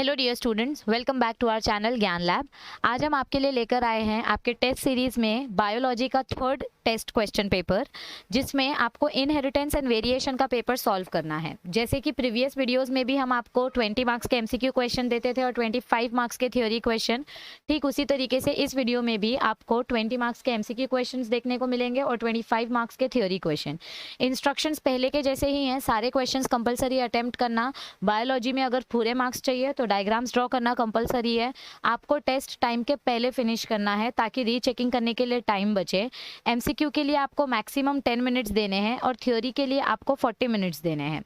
Hello dear students, welcome back to our channel Gyan lab. आज हम आपके लिए लेकर आए हैं आपके टेस्ट सीरीज में बायोलॉजी का थर्ड टेस्ट क्वेश्चन पेपर, जिसमें आपको इनहेरिटेंस एंड वेरिएशन का पेपर सॉल्व करना है। जैसे कि प्रीवियस वीडियोस में भी हम आपको 20 मार्क्स के एमसीक्यू क्वेश्चन देते थे और 25 मार्क्स के थ्योरी क्वेश्चन, ठीक उसी तरीके से इस वीडियो में भी आपको 20 मार्क्स के एमसीक्यू क्वेश्चन देखने को मिलेंगे और 25 मार्क्स के थ्योरी क्वेश्चन। इंस्ट्रक्शंस पहले के जैसे ही हैं, सारे क्वेश्चन कंपलसरी अटेम्प्ट करना। बायोलॉजी में अगर पूरे मार्क्स चाहिए तो डायग्राम्स ड्रॉ करना कंपलसरी है। आपको टेस्ट टाइम के पहले फिनिश करना है ताकि रीचेकिंग करने के लिए टाइम बचे। एमसीक्यू के लिए आपको मैक्सिमम 10 मिनट्स देने हैं और थ्योरी के लिए आपको 40 मिनट्स देने हैं।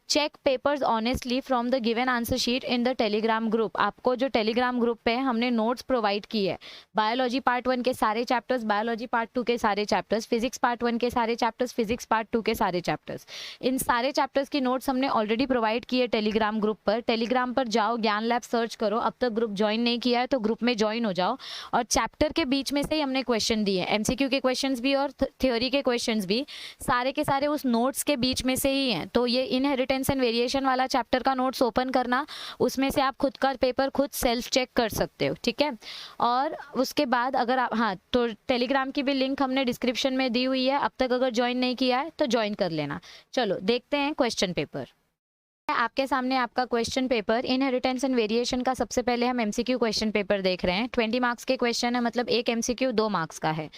Check papers honestly from the given answer sheet in the Telegram group. आपको जो टेलीग्राम ग्रुप पे हमने नोट्स प्रोवाइड किए है, बायोलॉजी पार्ट 1 के सारे चैप्टर्स, बायोलॉजी पार्ट 2 के सारे चैप्टर्स, फिजिक्स पार्ट 1 के सारे चैप्टर्स, फिजिक्स पार्ट 2 के सारे चैप्टर्स, इन सारे चैप्टर्स की नोट्स हमने ऑलरेडी प्रोवाइड किए टेलीग्राम ग्रुप पर। टेलीग्राम पर जाओ, ज्ञान लैब सर्च करो। अब तक ग्रुप ज्वाइन नहीं किया है तो ग्रुप में ज्वाइन हो जाओ। और चैप्टर के बीच में से ही हमने क्वेश्चन दिए, एमसीक्यू के क्वेश्चंस भी और थ्योरी के क्वेश्चंस भी, सारे के सारे उस नोट्स के बीच में से ही हैं। तो ये इनहेरिटेंस एंड वेरिएशन वाला चैप्टर का नोट्स ओपन करना, उसमें से आप खुद का पेपर खुद सेल्फ चेक कर सकते हो, ठीक है। और उसके बाद अगर आप, हाँ, तो टेलीग्राम की भी लिंक हमने डिस्क्रिप्शन में दी हुई है। अब तक अगर ज्वाइन नहीं किया है तो ज्वाइन कर लेना। चलो देखते हैं क्वेश्चन पेपर। आपके सामने आपका question paper inheritance and variation का। सबसे पहले हम एमसीक्यू क्वेश्चन पेपर देख रहे हैं। 20 मार्क्स के क्वेश्चन है, मतलब एक एमसीक्यू 2 मार्क्स का है।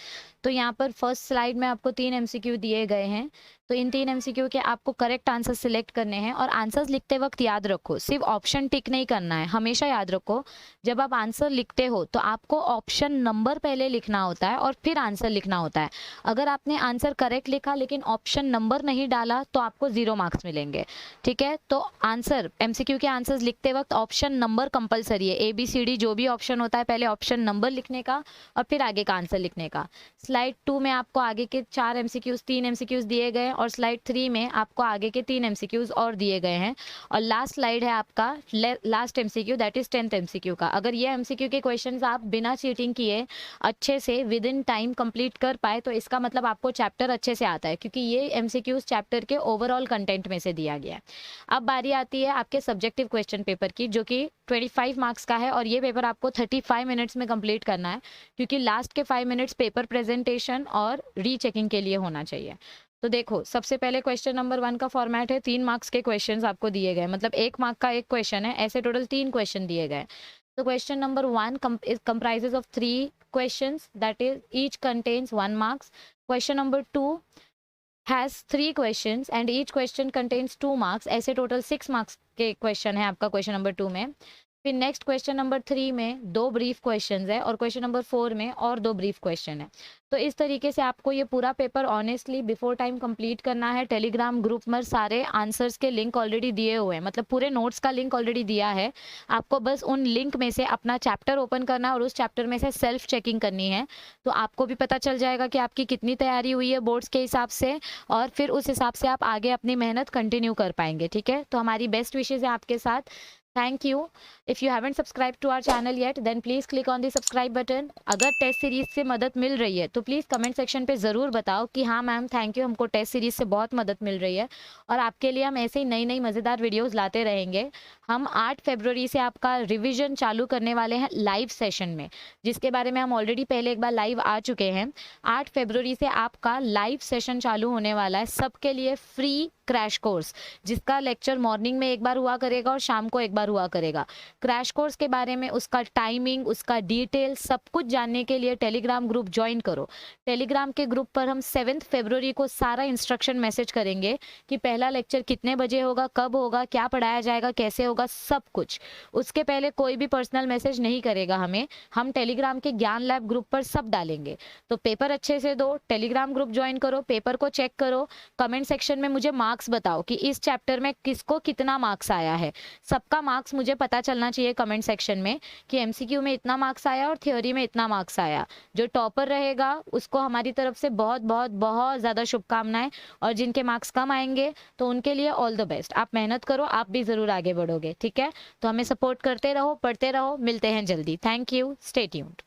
तो यहाँ पर फर्स्ट स्लाइड में आपको 3 एमसीक्यू दिए गए हैं। तो इन 3 एमसीक्यू के आपको करेक्ट आंसर सिलेक्ट करने हैं। और आंसर्स लिखते वक्त याद रखो, सिर्फ ऑप्शन टिक नहीं करना है। हमेशा याद रखो, जब आप आंसर लिखते हो तो आपको ऑप्शन नंबर पहले लिखना होता है और फिर आंसर लिखना होता है। अगर आपने आंसर करेक्ट लिखा लेकिन ऑप्शन नंबर नहीं डाला तो आपको 0 मार्क्स मिलेंगे, ठीक है। तो आंसर, एमसीक्यू के आंसर्स लिखते वक्त ऑप्शन नंबर कंपलसरी है। ABCD जो भी ऑप्शन होता है, पहले ऑप्शन नंबर लिखने का और फिर आगे का आंसर लिखने का। स्लाइड 2 में आपको आगे के 4 एमसीक्यूज, 3 एमसीक्यूज दिए गए और स्लाइड 3 में आपको आगे के 3 एमसीक्यूज और दिए गए हैं। और लास्ट स्लाइड है आपका last MCQ, that is 10th MCQ का। अगर ये एमसीक्यू के क्वेश्चंस आप बिना चीटिंग किए अच्छे से विद इन टाइम कंप्लीट कर पाए तो इसका मतलब आपको चैप्टर अच्छे से आता है, क्योंकि ये एमसीक्यूज चैप्टर के ओवरऑल कंटेंट में से दिया गया है। अब बारी आती है आपके सब्जेक्टिव क्वेश्चन पेपर की, जो कि 25 मार्क्स का है। और ये पेपर आपको 35 मिनट्स में कंप्लीट करना है, क्योंकि लास्ट के 5 मिनट्स पेपर प्रेजेंटेशन और रीचेकिंग के लिए होना चाहिए। तो देखो, सबसे पहले क्वेश्चन नंबर 1 का फॉर्मेट है, 3 मार्क्स के क्वेश्चंस आपको दिए गए, मतलब 1 मार्क का एक क्वेश्चन है, ऐसे टोटल 3 क्वेश्चन दिए गए। तो question number 1 comprises of 3 questions, that is each contains 1 marks. Question number 2 has 3 questions and each question contains 2 marks, ऐसे टोटल 6 मार्क्स के क्वेश्चन है आपका क्वेश्चन नंबर 2 में। फिर नेक्स्ट क्वेश्चन नंबर 3 में 2 ब्रीफ क्वेश्चंस है और क्वेश्चन नंबर 4 में और 2 ब्रीफ क्वेश्चन है। तो इस तरीके से आपको ये पूरा paper honestly before time complete करना है। टेलीग्राम ग्रुप में सारे आंसर्स के लिंक ऑलरेडी दिए हुए हैं, मतलब पूरे नोट्स का लिंक ऑलरेडी दिया है। आपको बस उन लिंक में से अपना चैप्टर ओपन करना है और उस चैप्टर में से सेल्फ चेकिंग करनी है। तो आपको भी पता चल जाएगा कि आपकी कितनी तैयारी हुई है बोर्ड्स के हिसाब से, और फिर उस हिसाब से आप आगे अपनी मेहनत कंटिन्यू कर पाएंगे, ठीक है। तो हमारी बेस्ट विशेज है आपके साथ। Thank you. If you haven't subscribe to our channel yet then please click on the subscribe button. अगर टेस्ट सीरीज से मदद मिल रही है तो प्लीज़ कमेंट सेक्शन पे ज़रूर बताओ कि हाँ मैम थैंक यू, हमको टेस्ट सीरीज से बहुत मदद मिल रही है। और आपके लिए हम ऐसे ही नई नई मज़ेदार वीडियोज़ लाते रहेंगे। हम 8 फरवरी से आपका रिविज़न चालू करने वाले हैं लाइव सेशन में, जिसके बारे में हम ऑलरेडी पहले एक बार लाइव आ चुके हैं। 8 फरवरी से आपका लाइव सेशन चालू होने वाला है, सबके लिए फ्री क्रैश कोर्स, जिसका लेक्चर मॉर्निंग में एक बार हुआ करेगा और शाम को एक बार हुआ करेगा। क्रैश कोर्स के बारे में, उसका टाइमिंग, उसका डिटेल सब कुछ जानने के लिए टेलीग्राम ग्रुप ज्वाइन करो। टेलीग्राम के ग्रुप पर हम 7 फरवरी को सारा इंस्ट्रक्शन मैसेज करेंगे कि पहला लेक्चर कितने बजे होगा, कब होगा, क्या पढ़ाया जाएगा, कैसे होगा, सब कुछ। उसके पहले कोई भी पर्सनल मैसेज नहीं करेगा हमें, हम टेलीग्राम के ज्ञान लैब ग्रुप पर सब डालेंगे। तो पेपर अच्छे से दो, टेलीग्राम ग्रुप ज्वाइन करो, पेपर को चेक करो, कमेंट सेक्शन में मुझे मार्क्स बताओ कि इस चैप्टर में किसको कितना मार्क्स आया है। सबका मार्क्स मुझे पता चलना चाहिए कमेंट सेक्शन में कि एमसीक्यू में इतना मार्क्स आया और थ्योरी में इतना मार्क्स आया। जो टॉपर रहेगा उसको हमारी तरफ से बहुत बहुत बहुत ज़्यादा शुभकामनाएं, और जिनके मार्क्स कम आएंगे तो उनके लिए ऑल द बेस्ट। आप मेहनत करो, आप भी ज़रूर आगे बढ़ोगे, ठीक है। तो हमें सपोर्ट करते रहो, पढ़ते रहो, मिलते हैं जल्दी। Thank you, stay tuned.